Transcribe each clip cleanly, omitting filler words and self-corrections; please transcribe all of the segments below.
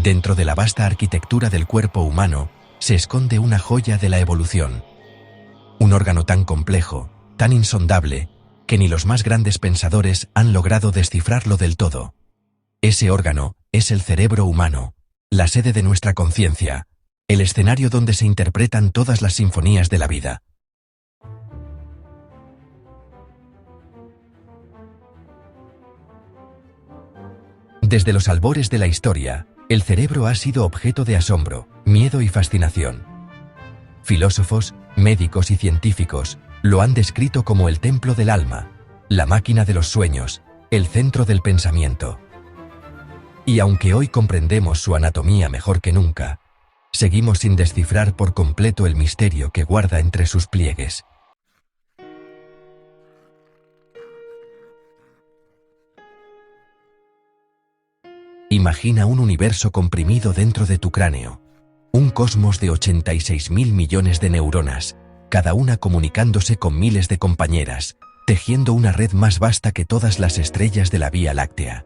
Dentro de la vasta arquitectura del cuerpo humano se esconde una joya de la evolución. Un órgano tan complejo, tan insondable, que ni los más grandes pensadores han logrado descifrarlo del todo. Ese órgano es el cerebro humano, la sede de nuestra conciencia, el escenario donde se interpretan todas las sinfonías de la vida. Desde los albores de la historia, el cerebro ha sido objeto de asombro, miedo y fascinación. Filósofos, médicos y científicos lo han descrito como el templo del alma, la máquina de los sueños, el centro del pensamiento. Y aunque hoy comprendemos su anatomía mejor que nunca, seguimos sin descifrar por completo el misterio que guarda entre sus pliegues. Imagina un universo comprimido dentro de tu cráneo, un cosmos de 86.000 millones de neuronas, cada una comunicándose con miles de compañeras, tejiendo una red más vasta que todas las estrellas de la Vía Láctea.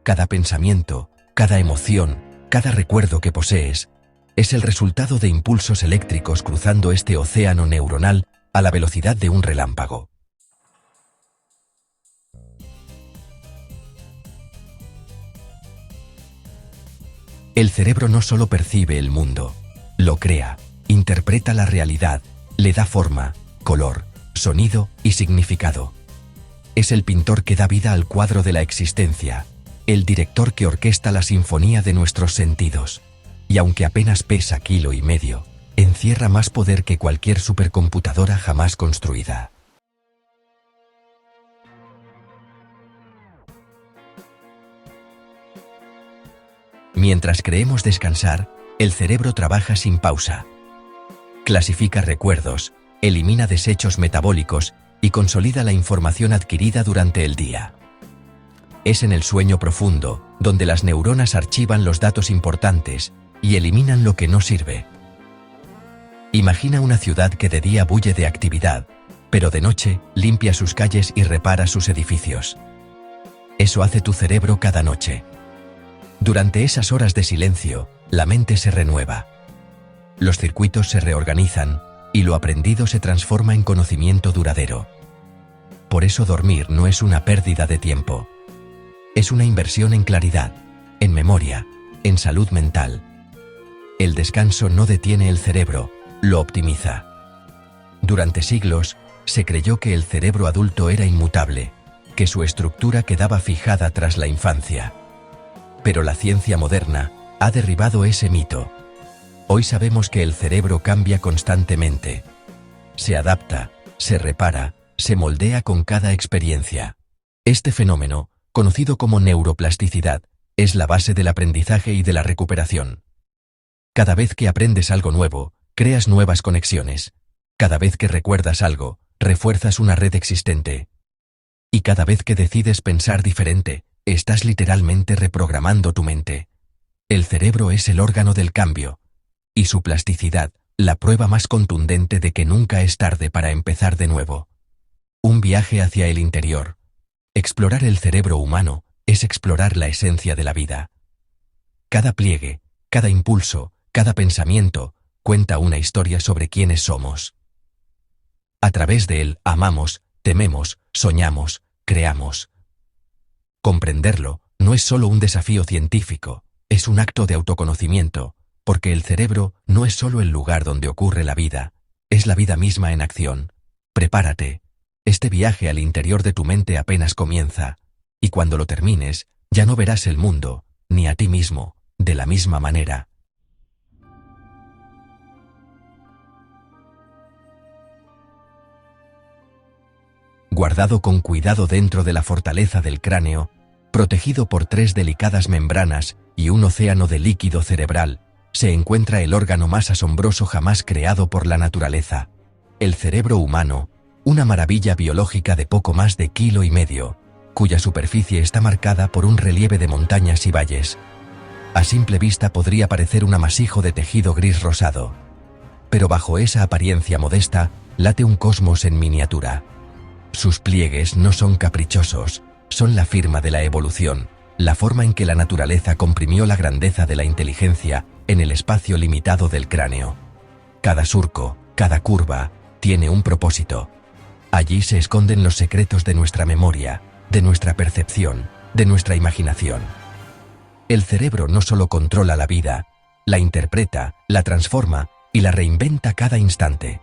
Cada pensamiento, cada emoción, cada recuerdo que posees, es el resultado de impulsos eléctricos cruzando este océano neuronal a la velocidad de un relámpago. El cerebro no solo percibe el mundo, lo crea, interpreta la realidad, le da forma, color, sonido y significado. Es el pintor que da vida al cuadro de la existencia, el director que orquesta la sinfonía de nuestros sentidos. Y aunque apenas pesa 1,5 kilos, encierra más poder que cualquier supercomputadora jamás construida. Mientras creemos descansar, el cerebro trabaja sin pausa. Clasifica recuerdos, elimina desechos metabólicos y consolida la información adquirida durante el día. Es en el sueño profundo, donde las neuronas archivan los datos importantes y eliminan lo que no sirve. Imagina una ciudad que de día bulle de actividad, pero de noche limpia sus calles y repara sus edificios. Eso hace tu cerebro cada noche. Durante esas horas de silencio, la mente se renueva. Los circuitos se reorganizan y lo aprendido se transforma en conocimiento duradero. Por eso dormir no es una pérdida de tiempo. Es una inversión en claridad, en memoria, en salud mental. El descanso no detiene el cerebro, lo optimiza. Durante siglos, se creyó que el cerebro adulto era inmutable, que su estructura quedaba fijada tras la infancia. Pero la ciencia moderna ha derribado ese mito. Hoy sabemos que el cerebro cambia constantemente. Se adapta, se repara, se moldea con cada experiencia. Este fenómeno, conocido como neuroplasticidad, es la base del aprendizaje y de la recuperación. Cada vez que aprendes algo nuevo, creas nuevas conexiones. Cada vez que recuerdas algo, refuerzas una red existente. Y cada vez que decides pensar diferente, estás literalmente reprogramando tu mente. El cerebro es el órgano del cambio, y su plasticidad, la prueba más contundente de que nunca es tarde para empezar de nuevo. Un viaje hacia el interior. Explorar el cerebro humano es explorar la esencia de la vida. Cada pliegue, cada impulso, cada pensamiento, cuenta una historia sobre quiénes somos. A través de él amamos, tememos, soñamos, creamos. Comprenderlo no es solo un desafío científico, es un acto de autoconocimiento, porque el cerebro no es solo el lugar donde ocurre la vida, es la vida misma en acción. Prepárate, este viaje al interior de tu mente apenas comienza, y cuando lo termines, ya no verás el mundo, ni a ti mismo, de la misma manera. Guardado con cuidado dentro de la fortaleza del cráneo, protegido por 3 delicadas membranas y un océano de líquido cerebral, se encuentra el órgano más asombroso jamás creado por la naturaleza, el cerebro humano, una maravilla biológica de poco más de 1,5 kilos, cuya superficie está marcada por un relieve de montañas y valles. A simple vista podría parecer un amasijo de tejido gris rosado, pero bajo esa apariencia modesta late un cosmos en miniatura. Sus pliegues no son caprichosos, son la firma de la evolución, la forma en que la naturaleza comprimió la grandeza de la inteligencia en el espacio limitado del cráneo. Cada surco, cada curva, tiene un propósito. Allí se esconden los secretos de nuestra memoria, de nuestra percepción, de nuestra imaginación. El cerebro no solo controla la vida, la interpreta, la transforma y la reinventa cada instante.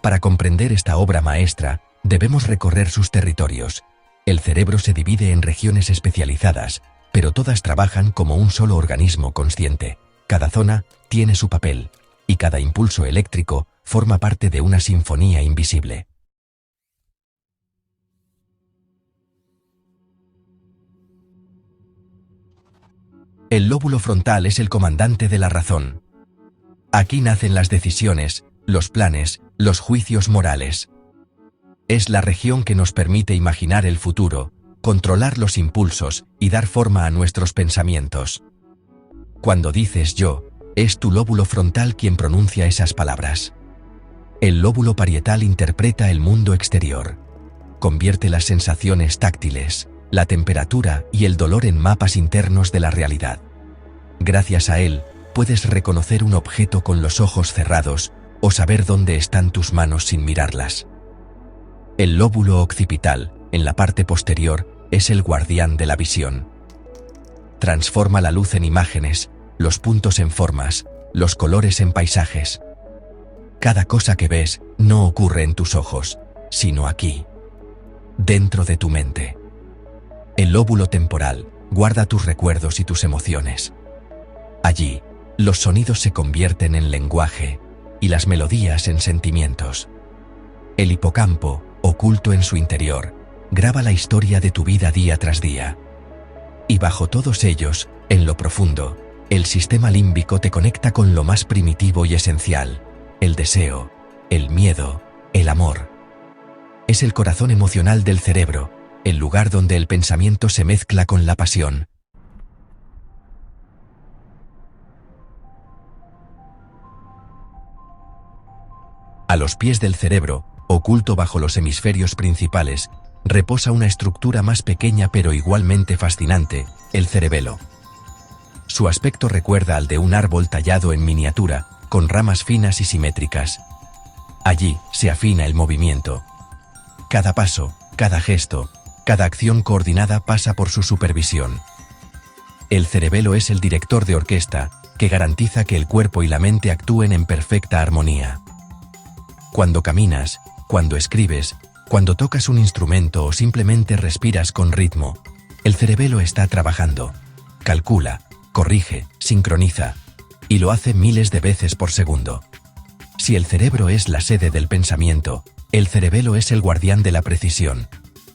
Para comprender esta obra maestra, debemos recorrer sus territorios. El cerebro se divide en regiones especializadas, pero todas trabajan como un solo organismo consciente. Cada zona tiene su papel, y cada impulso eléctrico forma parte de una sinfonía invisible. El lóbulo frontal es el comandante de la razón. Aquí nacen las decisiones, los planes, los juicios morales. Es la región que nos permite imaginar el futuro, controlar los impulsos y dar forma a nuestros pensamientos. Cuando dices yo, es tu lóbulo frontal quien pronuncia esas palabras. El lóbulo parietal interpreta el mundo exterior. Convierte las sensaciones táctiles, la temperatura y el dolor en mapas internos de la realidad. Gracias a él, puedes reconocer un objeto con los ojos cerrados o saber dónde están tus manos sin mirarlas. El lóbulo occipital, en la parte posterior, es el guardián de la visión. Transforma la luz en imágenes, los puntos en formas, los colores en paisajes. Cada cosa que ves no ocurre en tus ojos, sino aquí, dentro de tu mente. El lóbulo temporal guarda tus recuerdos y tus emociones. Allí, los sonidos se convierten en lenguaje y las melodías en sentimientos. El hipocampo, oculto en su interior, graba la historia de tu vida día tras día. Y bajo todos ellos, en lo profundo, el sistema límbico te conecta con lo más primitivo y esencial, el deseo, el miedo, el amor. Es el corazón emocional del cerebro, el lugar donde el pensamiento se mezcla con la pasión. A los pies del cerebro, oculto bajo los hemisferios principales, reposa una estructura más pequeña pero igualmente fascinante, el cerebelo. Su aspecto recuerda al de un árbol tallado en miniatura, con ramas finas y simétricas. Allí se afina el movimiento. Cada paso, cada gesto, cada acción coordinada pasa por su supervisión. El cerebelo es el director de orquesta, que garantiza que el cuerpo y la mente actúen en perfecta armonía. Cuando caminas, cuando escribes, cuando tocas un instrumento o simplemente respiras con ritmo, el cerebelo está trabajando. Calcula, corrige, sincroniza, y lo hace miles de veces por segundo. Si el cerebro es la sede del pensamiento, el cerebelo es el guardián de la precisión.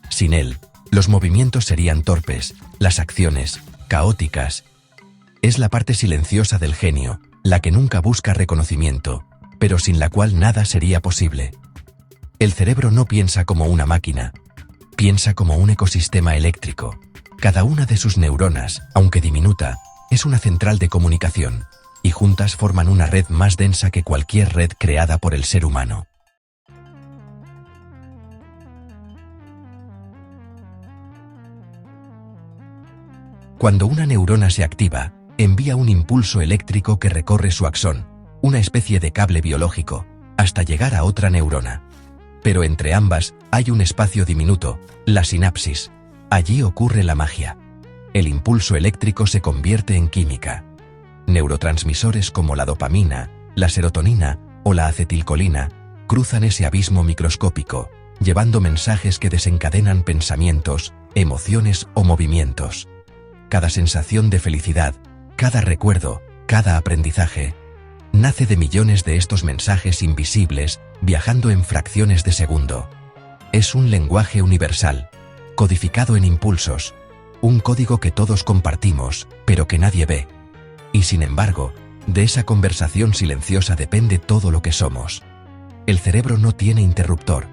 Sin él, los movimientos serían torpes, las acciones, caóticas. Es la parte silenciosa del genio, la que nunca busca reconocimiento, pero sin la cual nada sería posible. El cerebro no piensa como una máquina, piensa como un ecosistema eléctrico. Cada una de sus neuronas, aunque diminuta, es una central de comunicación, y juntas forman una red más densa que cualquier red creada por el ser humano. Cuando una neurona se activa, envía un impulso eléctrico que recorre su axón, una especie de cable biológico, hasta llegar a otra neurona. Pero entre ambas hay un espacio diminuto, la sinapsis. Allí ocurre la magia. El impulso eléctrico se convierte en química. Neurotransmisores como la dopamina, la serotonina o la acetilcolina cruzan ese abismo microscópico, llevando mensajes que desencadenan pensamientos, emociones o movimientos. Cada sensación de felicidad, cada recuerdo, cada aprendizaje, nace de millones de estos mensajes invisibles viajando en fracciones de segundo. Es un lenguaje universal, codificado en impulsos, un código que todos compartimos, pero que nadie ve. Y sin embargo, de esa conversación silenciosa depende todo lo que somos. El cerebro no tiene interruptor,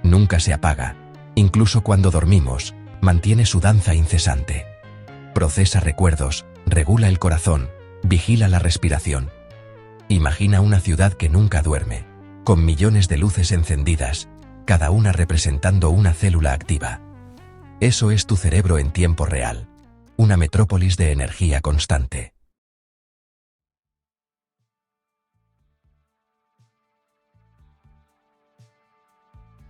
nunca se apaga, incluso cuando dormimos, mantiene su danza incesante. Procesa recuerdos, regula el corazón, vigila la respiración. Imagina una ciudad que nunca duerme, con millones de luces encendidas, cada una representando una célula activa. Eso es tu cerebro en tiempo real. una metrópolis de energía constante.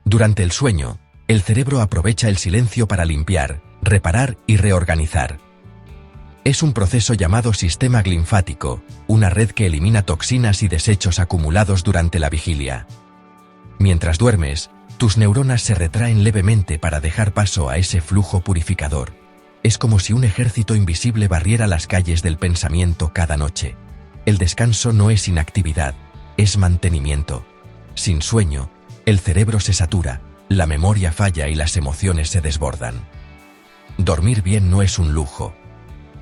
Durante el sueño, el cerebro aprovecha el silencio para limpiar, reparar y reorganizar. Es un proceso llamado sistema linfático, una red que elimina toxinas y desechos acumulados durante la vigilia. Mientras duermes, tus neuronas se retraen levemente para dejar paso a ese flujo purificador. Es como si un ejército invisible barriera las calles del pensamiento cada noche. El descanso no es inactividad, es mantenimiento. Sin sueño, el cerebro se satura, la memoria falla y las emociones se desbordan. Dormir bien no es un lujo.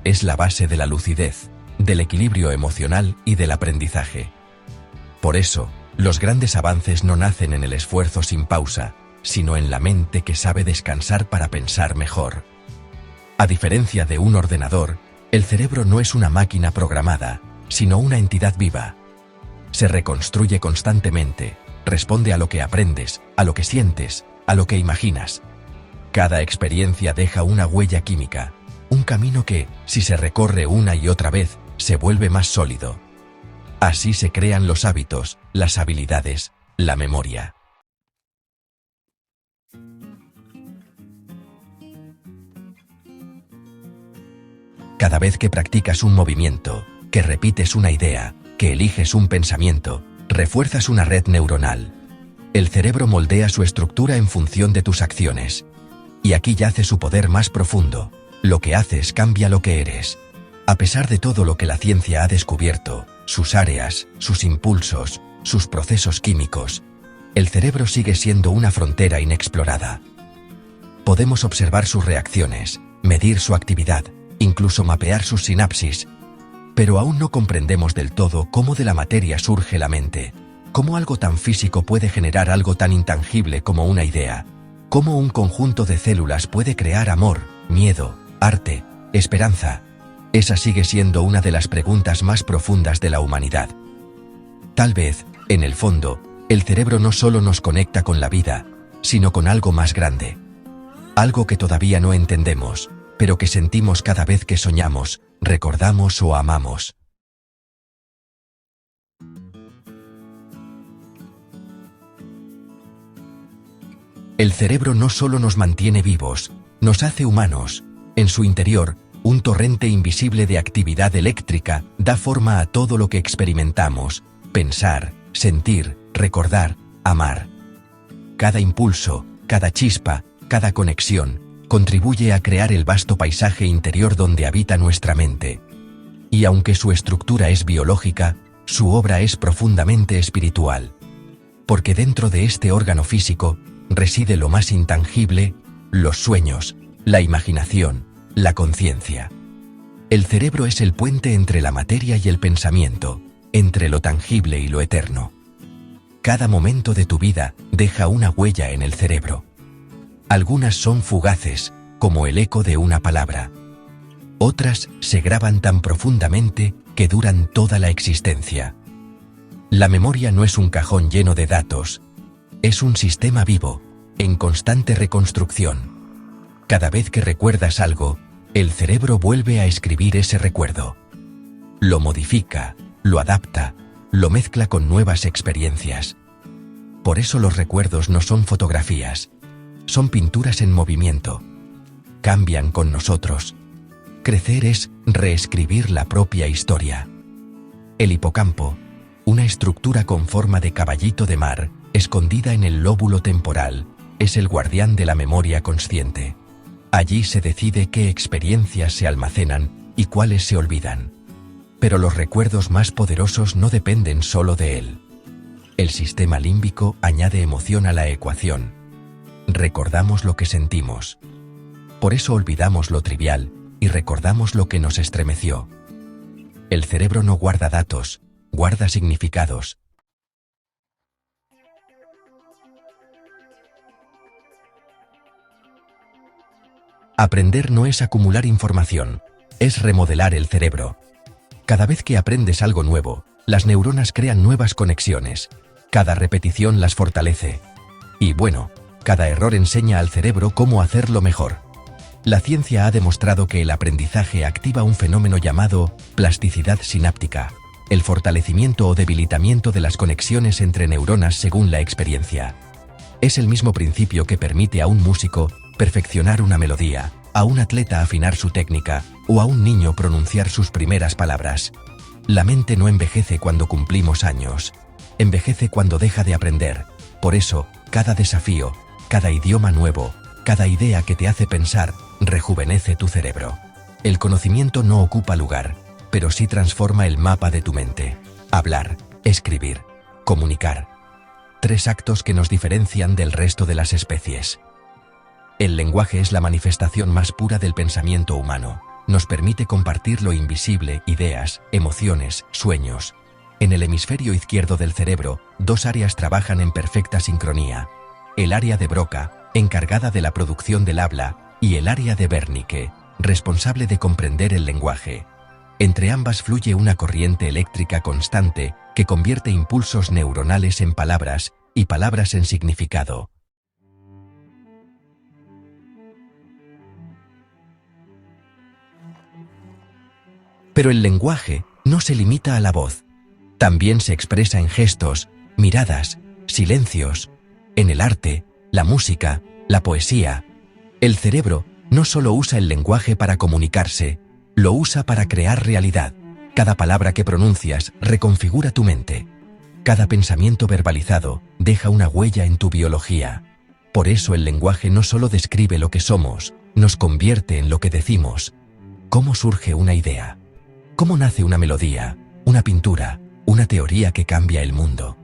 Es la base de la lucidez, del equilibrio emocional y del aprendizaje. Por eso, los grandes avances no nacen en el esfuerzo sin pausa, sino en la mente que sabe descansar para pensar mejor. A diferencia de un ordenador, el cerebro no es una máquina programada, sino una entidad viva. Se reconstruye constantemente, responde a lo que aprendes, a lo que sientes, a lo que imaginas. Cada experiencia deja una huella química, un camino que, si se recorre una y otra vez, se vuelve más sólido. Así se crean los hábitos, las habilidades, la memoria. Cada vez que practicas un movimiento, que repites una idea, que eliges un pensamiento, refuerzas una red neuronal. El cerebro moldea su estructura en función de tus acciones. Y aquí yace su poder más profundo. Lo que haces cambia lo que eres. A pesar de todo lo que la ciencia ha descubierto, sus áreas, sus impulsos, sus procesos químicos, el cerebro sigue siendo una frontera inexplorada. Podemos observar sus reacciones, medir su actividad, incluso mapear sus sinapsis, pero aún no comprendemos del todo cómo de la materia surge la mente, cómo algo tan físico puede generar algo tan intangible como una idea, cómo un conjunto de células puede crear amor, miedo, arte, esperanza. Esa sigue siendo una de las preguntas más profundas de la humanidad. Tal vez, en el fondo, el cerebro no solo nos conecta con la vida, sino con algo más grande. Algo que todavía no entendemos, pero que sentimos cada vez que soñamos, recordamos o amamos. El cerebro no solo nos mantiene vivos, nos hace humanos. En su interior, un torrente invisible de actividad eléctrica da forma a todo lo que experimentamos: pensar, sentir, recordar, amar. Cada impulso, cada chispa, cada conexión, contribuye a crear el vasto paisaje interior donde habita nuestra mente. Y aunque su estructura es biológica, su obra es profundamente espiritual. Porque dentro de este órgano físico reside lo más intangible, los sueños, la imaginación, la conciencia. El cerebro es el puente entre la materia y el pensamiento, entre lo tangible y lo eterno. Cada momento de tu vida deja una huella en el cerebro. Algunas son fugaces, como el eco de una palabra. Otras se graban tan profundamente que duran toda la existencia. La memoria no es un cajón lleno de datos. Es un sistema vivo, en constante reconstrucción. Cada vez que recuerdas algo, el cerebro vuelve a escribir ese recuerdo. Lo modifica, lo adapta, lo mezcla con nuevas experiencias. Por eso los recuerdos no son fotografías. Son pinturas en movimiento. Cambian con nosotros. Crecer es reescribir la propia historia. El hipocampo, una estructura con forma de caballito de mar, escondida en el lóbulo temporal, es el guardián de la memoria consciente. Allí se decide qué experiencias se almacenan y cuáles se olvidan. Pero los recuerdos más poderosos no dependen solo de él. El sistema límbico añade emoción a la ecuación. Recordamos lo que sentimos. Por eso olvidamos lo trivial y recordamos lo que nos estremeció. El cerebro no guarda datos, guarda significados. Aprender no es acumular información, es remodelar el cerebro. Cada vez que aprendes algo nuevo, las neuronas crean nuevas conexiones. Cada repetición las fortalece. Y bueno, cada error enseña al cerebro cómo hacerlo mejor. La ciencia ha demostrado que el aprendizaje activa un fenómeno llamado plasticidad sináptica, el fortalecimiento o debilitamiento de las conexiones entre neuronas según la experiencia. Es el mismo principio que permite a un músico perfeccionar una melodía, a un atleta afinar su técnica o a un niño pronunciar sus primeras palabras. La mente no envejece cuando cumplimos años, envejece cuando deja de aprender. Por eso, cada desafío, cada idioma nuevo, cada idea que te hace pensar, rejuvenece tu cerebro. El conocimiento no ocupa lugar, pero sí transforma el mapa de tu mente. Hablar, escribir, comunicar. 3 actos que nos diferencian del resto de las especies. El lenguaje es la manifestación más pura del pensamiento humano. Nos permite compartir lo invisible, ideas, emociones, sueños. En el hemisferio izquierdo del cerebro, 2 áreas trabajan en perfecta sincronía. El área de Broca, encargada de la producción del habla, y el área de Wernicke, responsable de comprender el lenguaje. Entre ambas fluye una corriente eléctrica constante que convierte impulsos neuronales en palabras y palabras en significado. Pero el lenguaje no se limita a la voz. También se expresa en gestos, miradas, silencios, en el arte, la música, la poesía. El cerebro no solo usa el lenguaje para comunicarse, lo usa para crear realidad. Cada palabra que pronuncias reconfigura tu mente. Cada pensamiento verbalizado deja una huella en tu biología. Por eso el lenguaje no solo describe lo que somos, nos convierte en lo que decimos. ¿Cómo surge una idea? ¿Cómo nace una melodía, una pintura, una teoría que cambia el mundo?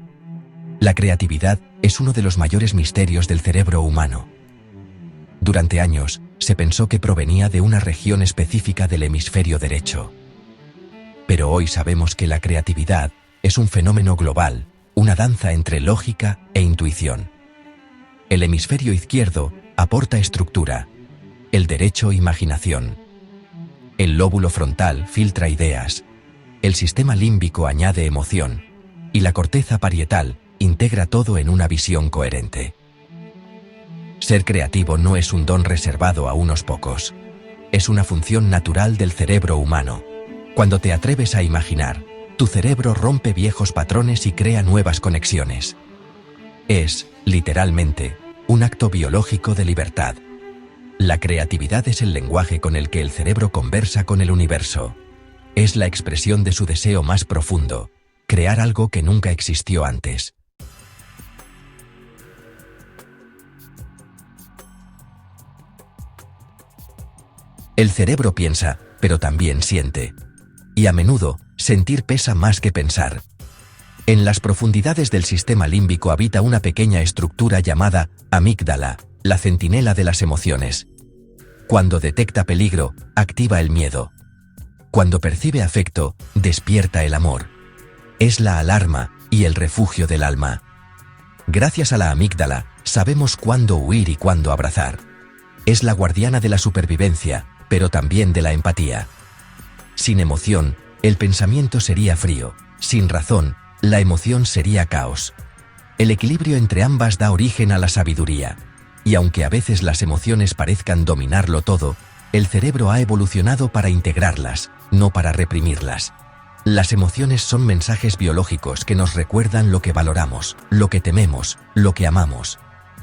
La creatividad es uno de los mayores misterios del cerebro humano. Durante años, se pensó que provenía de una región específica del hemisferio derecho. Pero hoy sabemos que la creatividad es un fenómeno global, una danza entre lógica e intuición. El hemisferio izquierdo aporta estructura, el derecho imaginación. El lóbulo frontal filtra ideas, el sistema límbico añade emoción, y la corteza parietal integra todo en una visión coherente. Ser creativo no es un don reservado a unos pocos. Es una función natural del cerebro humano. Cuando te atreves a imaginar, tu cerebro rompe viejos patrones y crea nuevas conexiones. Es, literalmente, un acto biológico de libertad. La creatividad es el lenguaje con el que el cerebro conversa con el universo. Es la expresión de su deseo más profundo, crear algo que nunca existió antes. El cerebro piensa, pero también siente. Y a menudo, sentir pesa más que pensar. En las profundidades del sistema límbico habita una pequeña estructura llamada amígdala, la centinela de las emociones. Cuando detecta peligro, activa el miedo. Cuando percibe afecto, despierta el amor. Es la alarma y el refugio del alma. Gracias a la amígdala, sabemos cuándo huir y cuándo abrazar. Es la guardiana de la supervivencia, pero también de la empatía. Sin emoción, el pensamiento sería frío. Sin razón, la emoción sería caos. El equilibrio entre ambas da origen a la sabiduría. Y aunque a veces las emociones parezcan dominarlo todo, el cerebro ha evolucionado para integrarlas, no para reprimirlas. Las emociones son mensajes biológicos que nos recuerdan lo que valoramos, lo que tememos, lo que amamos.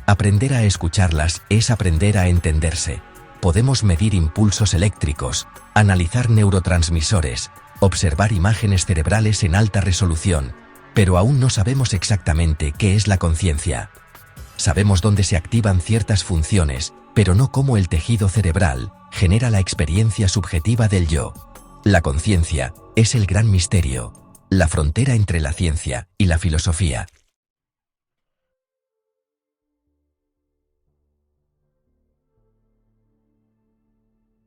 Aprender a escucharlas es aprender a entenderse. Podemos medir impulsos eléctricos, analizar neurotransmisores, observar imágenes cerebrales en alta resolución, pero aún no sabemos exactamente qué es la conciencia. Sabemos dónde se activan ciertas funciones, pero no cómo el tejido cerebral genera la experiencia subjetiva del yo. La conciencia es el gran misterio, la frontera entre la ciencia y la filosofía.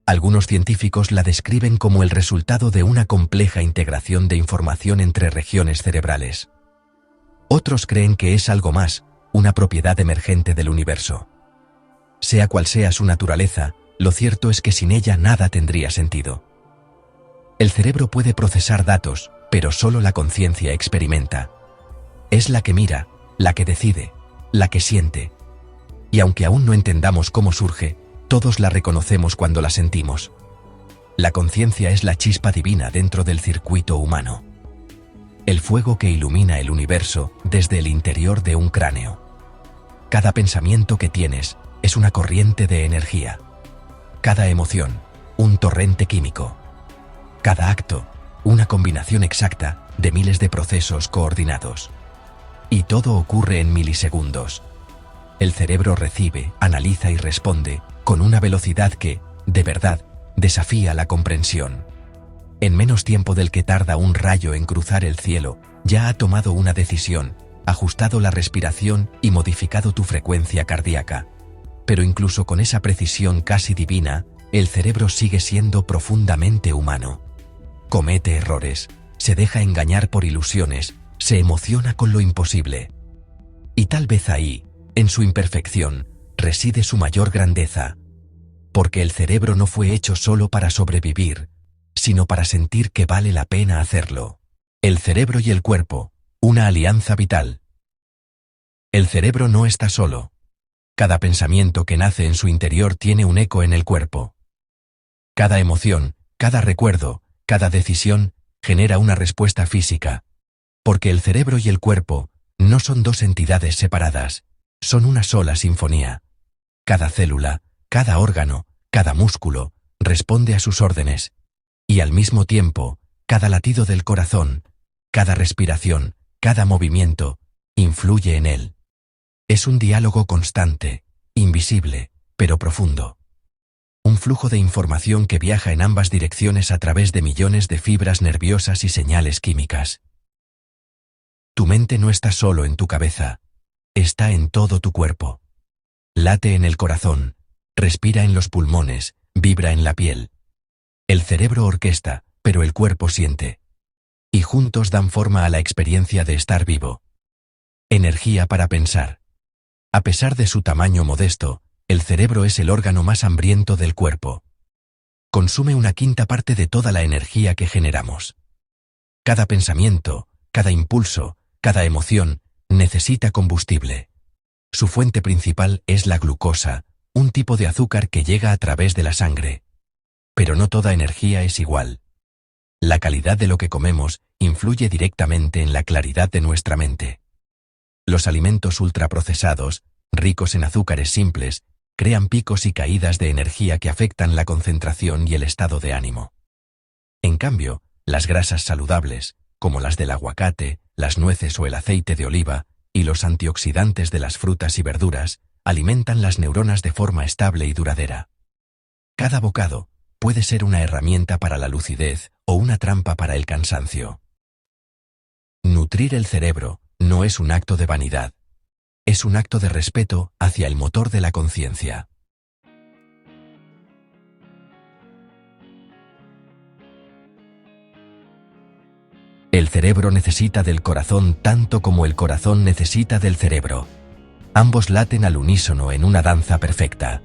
Algunos científicos la describen como el resultado de una compleja integración de información entre regiones cerebrales. Otros creen que es algo más, una propiedad emergente del universo. Sea cual sea su naturaleza, lo cierto es que sin ella nada tendría sentido. El cerebro puede procesar datos, pero solo la conciencia experimenta. Es la que mira, la que decide, la que siente. Y aunque aún no entendamos cómo surge, Todos la reconocemos cuando la sentimos. La conciencia es la chispa divina dentro del circuito humano. El fuego que ilumina el universo desde el interior de un cráneo. Cada pensamiento que tienes es una corriente de energía. Cada emoción, un torrente químico. Cada acto, una combinación exacta de miles de procesos coordinados. Y todo ocurre en milisegundos. El cerebro recibe, analiza y responde con una velocidad que, de verdad, desafía la comprensión. En menos tiempo del que tarda un rayo en cruzar el cielo, ya ha tomado una decisión, ajustado la respiración y modificado tu frecuencia cardíaca. Pero incluso con esa precisión casi divina, el cerebro sigue siendo profundamente humano. Comete errores, se deja engañar por ilusiones, se emociona con lo imposible. Y tal vez ahí, en su imperfección, reside su mayor grandeza. Porque el cerebro no fue hecho solo para sobrevivir, sino para sentir que vale la pena hacerlo. El cerebro y el cuerpo, una alianza vital. El cerebro no está solo. Cada pensamiento que nace en su interior tiene un eco en el cuerpo. Cada emoción, cada recuerdo, cada decisión, genera una respuesta física. Porque el cerebro y el cuerpo no son dos entidades separadas, son una sola sinfonía. Cada célula, cada órgano, cada músculo, responde a sus órdenes. Y al mismo tiempo, cada latido del corazón, cada respiración, cada movimiento, influye en él. Es un diálogo constante, invisible, pero profundo. Un flujo de información que viaja en ambas direcciones a través de millones de fibras nerviosas y señales químicas. Tu mente no está solo en tu cabeza, está en todo tu cuerpo. Late en el corazón, respira en los pulmones, vibra en la piel. El cerebro orquesta, pero el cuerpo siente. Y juntos dan forma a la experiencia de estar vivo. Energía para pensar. A pesar de su tamaño modesto, el cerebro es el órgano más hambriento del cuerpo. Consume una quinta parte de toda la energía que generamos. Cada pensamiento, cada impulso, cada emoción, necesita combustible. Su fuente principal es la glucosa, un tipo de azúcar que llega a través de la sangre. Pero no toda energía es igual. La calidad de lo que comemos influye directamente en la claridad de nuestra mente. Los alimentos ultraprocesados, ricos en azúcares simples, crean picos y caídas de energía que afectan la concentración y el estado de ánimo. En cambio, las grasas saludables, como las del aguacate, las nueces o el aceite de oliva, y los antioxidantes de las frutas y verduras, alimentan las neuronas de forma estable y duradera. Cada bocado puede ser una herramienta para la lucidez o una trampa para el cansancio. Nutrir el cerebro no es un acto de vanidad. Es un acto de respeto hacia el motor de la conciencia. El cerebro necesita del corazón tanto como el corazón necesita del cerebro. Ambos laten al unísono en una danza perfecta.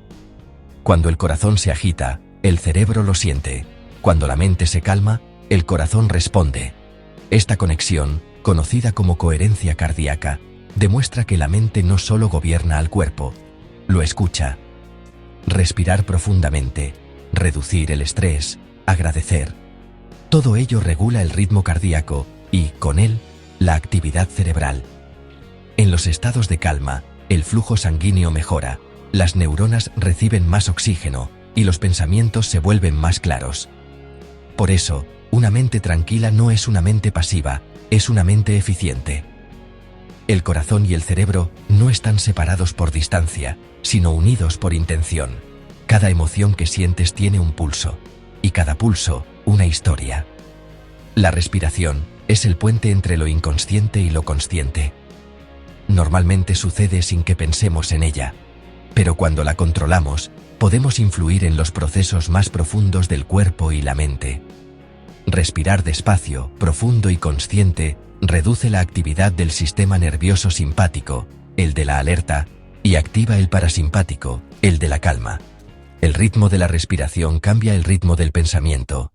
Cuando el corazón se agita, el cerebro lo siente. Cuando la mente se calma, el corazón responde. Esta conexión, conocida como coherencia cardíaca, demuestra que la mente no solo gobierna al cuerpo, lo escucha. Respirar profundamente, reducir el estrés, agradecer. Todo ello regula el ritmo cardíaco y, con él, la actividad cerebral. En los estados de calma, el flujo sanguíneo mejora, las neuronas reciben más oxígeno y los pensamientos se vuelven más claros. Por eso, una mente tranquila no es una mente pasiva, es una mente eficiente. El corazón y el cerebro no están separados por distancia, sino unidos por intención. Cada emoción que sientes tiene un pulso, y cada pulso, una historia. La respiración es el puente entre lo inconsciente y lo consciente. Normalmente sucede sin que pensemos en ella, pero cuando la controlamos, podemos influir en los procesos más profundos del cuerpo y la mente. Respirar despacio, profundo y consciente reduce la actividad del sistema nervioso simpático, el de la alerta, y activa el parasimpático, el de la calma. El ritmo de la respiración cambia el ritmo del pensamiento.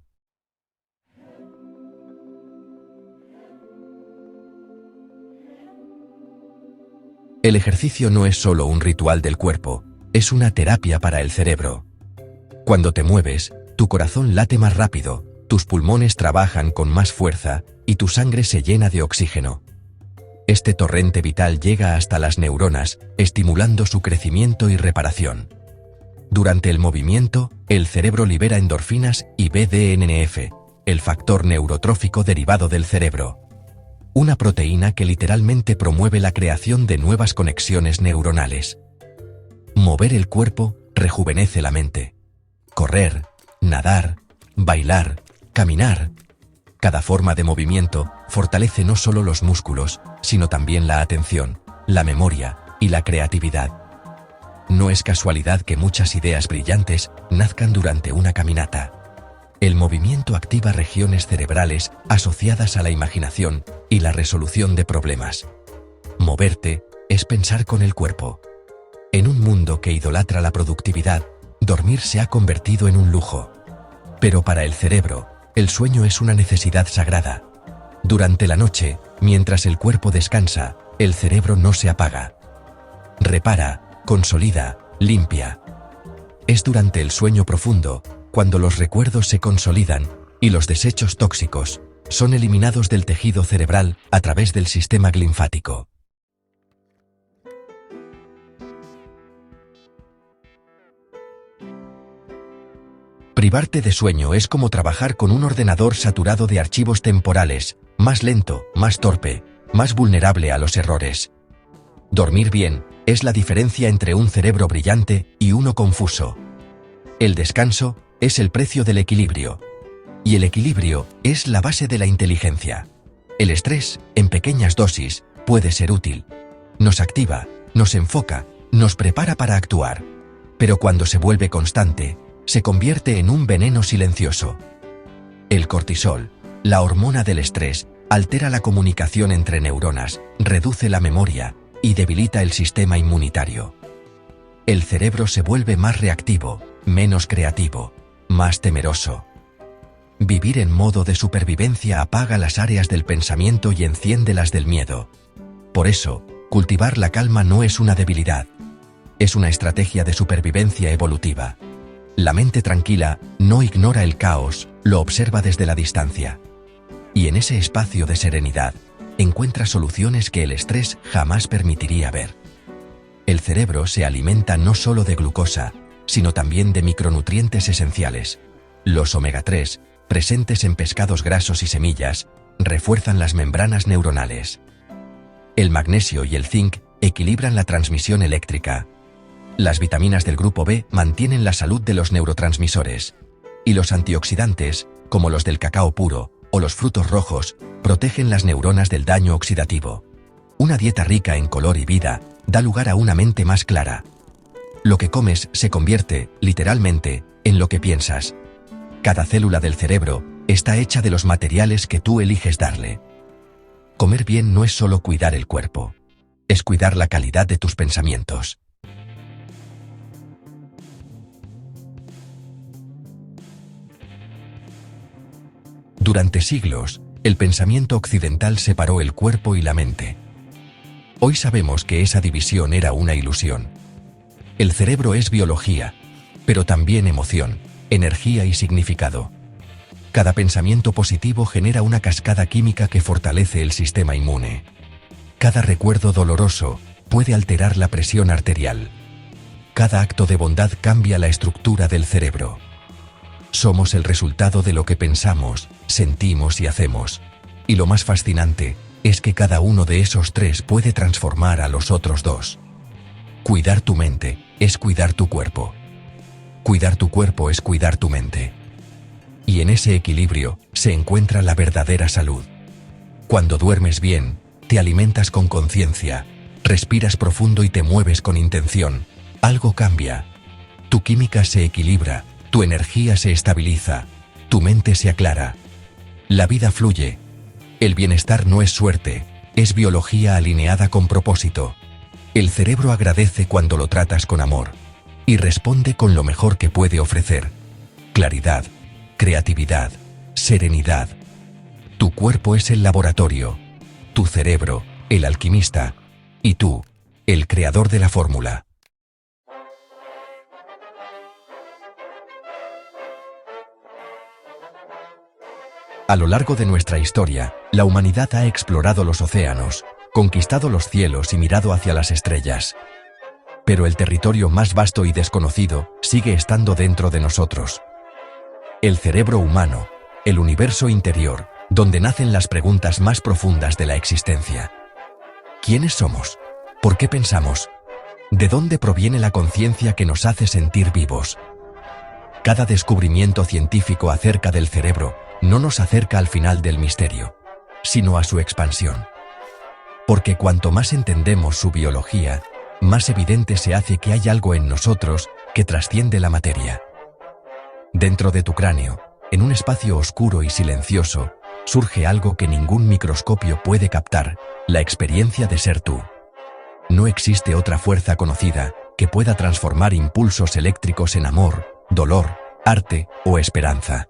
El ejercicio no es solo un ritual del cuerpo, es una terapia para el cerebro. Cuando te mueves, tu corazón late más rápido, tus pulmones trabajan con más fuerza y tu sangre se llena de oxígeno. Este torrente vital llega hasta las neuronas, estimulando su crecimiento y reparación. Durante el movimiento, el cerebro libera endorfinas y BDNF, el factor neurotrófico derivado del cerebro. Una proteína que literalmente promueve la creación de nuevas conexiones neuronales. Mover el cuerpo rejuvenece la mente. Correr, nadar, bailar, caminar. Cada forma de movimiento fortalece no solo los músculos, sino también la atención, la memoria y la creatividad. No es casualidad que muchas ideas brillantes nazcan durante una caminata. El movimiento activa regiones cerebrales asociadas a la imaginación y la resolución de problemas. Moverte es pensar con el cuerpo. En un mundo que idolatra la productividad, dormir se ha convertido en un lujo. Pero para el cerebro, el sueño es una necesidad sagrada. Durante la noche, mientras el cuerpo descansa, el cerebro no se apaga. Repara, consolida, limpia. Es durante el sueño profundo, cuando los recuerdos se consolidan y los desechos tóxicos son eliminados del tejido cerebral a través del sistema linfático. Privarte de sueño es como trabajar con un ordenador saturado de archivos temporales, más lento, más torpe, más vulnerable a los errores. Dormir bien es la diferencia entre un cerebro brillante y uno confuso. El descanso es el precio del equilibrio. Y el equilibrio es la base de la inteligencia. El estrés, en pequeñas dosis, puede ser útil. Nos activa, nos enfoca, nos prepara para actuar. Pero cuando se vuelve constante, se convierte en un veneno silencioso. El cortisol, la hormona del estrés, altera la comunicación entre neuronas, reduce la memoria y debilita el sistema inmunitario. El cerebro se vuelve más reactivo, menos creativo, más temeroso. Vivir en modo de supervivencia apaga las áreas del pensamiento y enciende las del miedo. Por eso, cultivar la calma no es una debilidad. Es una estrategia de supervivencia evolutiva. La mente tranquila no ignora el caos, lo observa desde la distancia. Y en ese espacio de serenidad, encuentra soluciones que el estrés jamás permitiría ver. El cerebro se alimenta no solo de glucosa, sino también de micronutrientes esenciales. Los omega 3, presentes en pescados grasos y semillas, refuerzan las membranas neuronales. El magnesio y el zinc equilibran la transmisión eléctrica. Las vitaminas del grupo B mantienen la salud de los neurotransmisores. Y los antioxidantes, como los del cacao puro o los frutos rojos, protegen las neuronas del daño oxidativo. Una dieta rica en color y vida da lugar a una mente más clara. Lo que comes se convierte, literalmente, en lo que piensas. Cada célula del cerebro está hecha de los materiales que tú eliges darle. Comer bien no es solo cuidar el cuerpo, es cuidar la calidad de tus pensamientos. Durante siglos, el pensamiento occidental separó el cuerpo y la mente. Hoy sabemos que esa división era una ilusión. El cerebro es biología, pero también emoción, energía y significado. Cada pensamiento positivo genera una cascada química que fortalece el sistema inmune. Cada recuerdo doloroso puede alterar la presión arterial. Cada acto de bondad cambia la estructura del cerebro. Somos el resultado de lo que pensamos, sentimos y hacemos. Y lo más fascinante es que cada uno de esos tres puede transformar a los otros dos. Cuidar tu mente es cuidar tu cuerpo. Cuidar tu cuerpo es cuidar tu mente. Y en ese equilibrio se encuentra la verdadera salud. Cuando duermes bien, te alimentas con conciencia, respiras profundo y te mueves con intención, algo cambia. Tu química se equilibra, tu energía se estabiliza, tu mente se aclara. La vida fluye. El bienestar no es suerte, es biología alineada con propósito. El cerebro agradece cuando lo tratas con amor y responde con lo mejor que puede ofrecer: claridad, creatividad, serenidad. Tu cuerpo es el laboratorio, tu cerebro, el alquimista, y tú, el creador de la fórmula. A lo largo de nuestra historia, la humanidad ha explorado los océanos, conquistado los cielos y mirado hacia las estrellas. Pero el territorio más vasto y desconocido sigue estando dentro de nosotros. El cerebro humano, el universo interior, donde nacen las preguntas más profundas de la existencia. ¿Quiénes somos? ¿Por qué pensamos? ¿De dónde proviene la conciencia que nos hace sentir vivos? Cada descubrimiento científico acerca del cerebro no nos acerca al final del misterio, sino a su expansión. Porque cuanto más entendemos su biología, más evidente se hace que hay algo en nosotros que trasciende la materia. Dentro de tu cráneo, en un espacio oscuro y silencioso, surge algo que ningún microscopio puede captar, la experiencia de ser tú. No existe otra fuerza conocida que pueda transformar impulsos eléctricos en amor, dolor, arte o esperanza.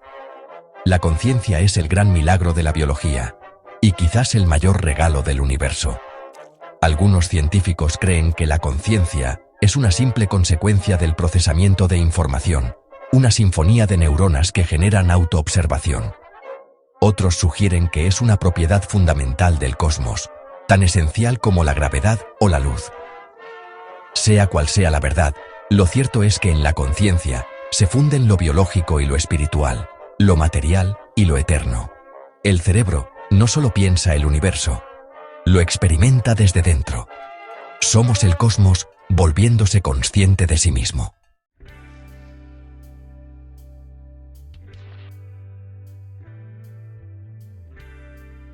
La conciencia es el gran milagro de la biología, y quizás el mayor regalo del universo. Algunos científicos creen que la conciencia es una simple consecuencia del procesamiento de información, una sinfonía de neuronas que generan autoobservación. Otros sugieren que es una propiedad fundamental del cosmos, tan esencial como la gravedad o la luz. Sea cual sea la verdad, lo cierto es que en la conciencia se funden lo biológico y lo espiritual, lo material y lo eterno. El cerebro no solo piensa el universo, lo experimenta desde dentro. Somos el cosmos volviéndose consciente de sí mismo.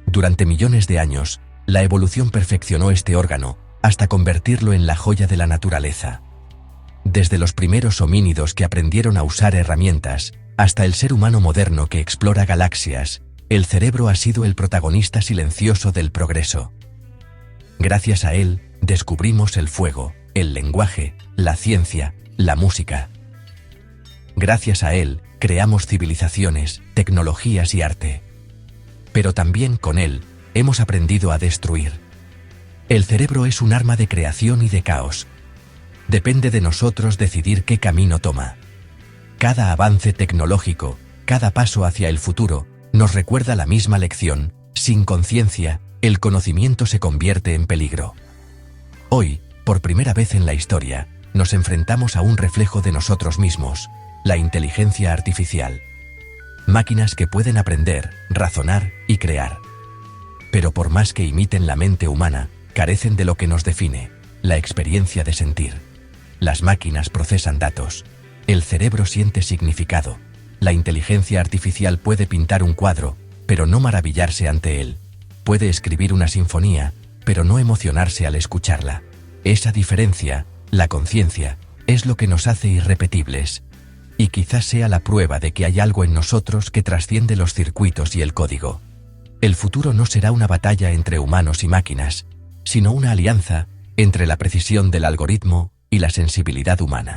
Durante millones de años, la evolución perfeccionó este órgano hasta convertirlo en la joya de la naturaleza. Desde los primeros homínidos que aprendieron a usar herramientas, hasta el ser humano moderno que explora galaxias, el cerebro ha sido el protagonista silencioso del progreso. Gracias a él, descubrimos el fuego, el lenguaje, la ciencia, la música. Gracias a él, creamos civilizaciones, tecnologías y arte. Pero también con él, hemos aprendido a destruir. El cerebro es un arma de creación y de caos. Depende de nosotros decidir qué camino toma. Cada avance tecnológico, cada paso hacia el futuro, nos recuerda la misma lección: sin conciencia, el conocimiento se convierte en peligro. Hoy, por primera vez en la historia, nos enfrentamos a un reflejo de nosotros mismos, la inteligencia artificial. Máquinas que pueden aprender, razonar y crear. Pero por más que imiten la mente humana, carecen de lo que nos define, la experiencia de sentir. Las máquinas procesan datos. El cerebro siente significado. La inteligencia artificial puede pintar un cuadro, pero no maravillarse ante él. Puede escribir una sinfonía, pero no emocionarse al escucharla. Esa diferencia, la conciencia, es lo que nos hace irrepetibles. Y quizás sea la prueba de que hay algo en nosotros que trasciende los circuitos y el código. El futuro no será una batalla entre humanos y máquinas, sino una alianza entre la precisión del algoritmo y la sensibilidad humana.